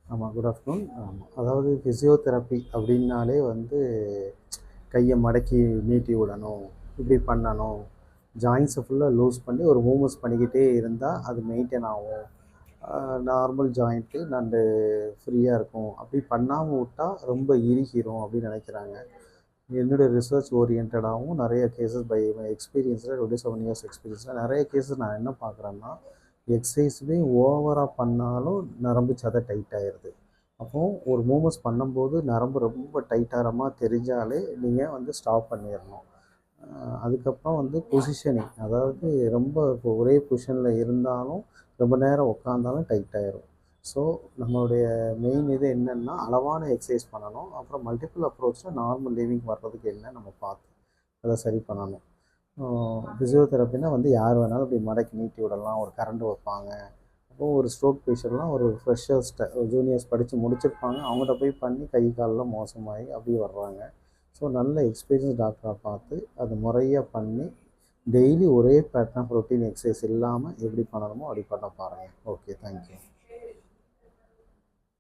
ஆமாம், good afternoon. ஆமாம், அதாவது ஃபிசியோதெரப்பி அப்படின்னாலே வந்து கையை மடக்கி நீட்டி விடணும், இப்படி பண்ணணும், ஜாயின்ஸை ஃபுல்லாக லூஸ் பண்ணி ஒரு மூமெண்ட்ஸ் பண்ணிக்கிட்டே இருந்தால் அது மெயின்டைன் ஆகும், நார்மல் ஜாயிண்ட்டு நண்டு ஃப்ரீயாக இருக்கும். அப்படி பண்ணாமல் விட்டால் ரொம்ப இறுகிரும் அப்படின்னு நினைக்கிறாங்க. என்னுடைய ரிசர்ச் ஓரியன்டாகவும் நிறைய கேசஸ் பை மை எக்ஸ்பீரியன்ஸில் 27 இயர்ஸ் எக்ஸ்பீரியன்ஸில் நிறைய கேஸஸ் நான் என்ன பார்க்குறேன்னா, எக்ஸசைஸுமே ஓவராக பண்ணாலும் நரம்பு சதை டைட் ஆயிடுது. அப்போது ஒரு மூமெண்ட்ஸ் பண்ணும்போது நரம்பு ரொம்ப டைட்டாகிற மாதிரி தெரிஞ்சாலே நீங்கள் வந்து ஸ்டாப் பண்ணிடணும். அதுக்கப்புறம் வந்து பொசிஷனிங், அதாவது ரொம்ப இப்போ ஒரே பொசிஷனில் இருந்தாலும் ரொம்ப நேரம் உட்காந்தாலும் டைட் ஆயிரும். ஸோ நம்மளுடைய மெயின் இது என்னென்னா அளவான எக்ஸசைஸ் பண்ணணும். அப்புறம் மல்டிபிள் அப்ரோச்சில் நார்மல் லிவிங் வர்றதுக்கு என்ன நம்ம பார்த்து அதை சரி பண்ணணும். ஃபிசியோதெரப்பினா வந்து யார் வேணாலும் இப்படி மடக்கி நீட்டி விடலாம், ஒரு கரண்ட் வைப்பாங்க. அப்போது ஒரு ஸ்ட்ரோக் பேஷண்ட்லாம் ஒரு ஃப்ரெஷர்ஸ்கிட்ட ஒரு ஜூனியர்ஸ் படித்து முடிச்சிருப்பாங்க, அவங்கள்ட்ட போய் பண்ணி கை காலெலாம் மோசமாகி அப்படியே வர்றாங்க. ஸோ நல்ல எக்ஸ்பீரியன்ஸ் டாக்டராக பார்த்து அதை முறையாக பண்ணி டெய்லி ஒரே பேட்டர்ன் ஆஃப் ரொட்டீன் எக்ஸசைஸ் இல்லாமல் எப்படி பண்ணணுமோ அப்படி பண்ண பாருங்கள். Okay, thank you.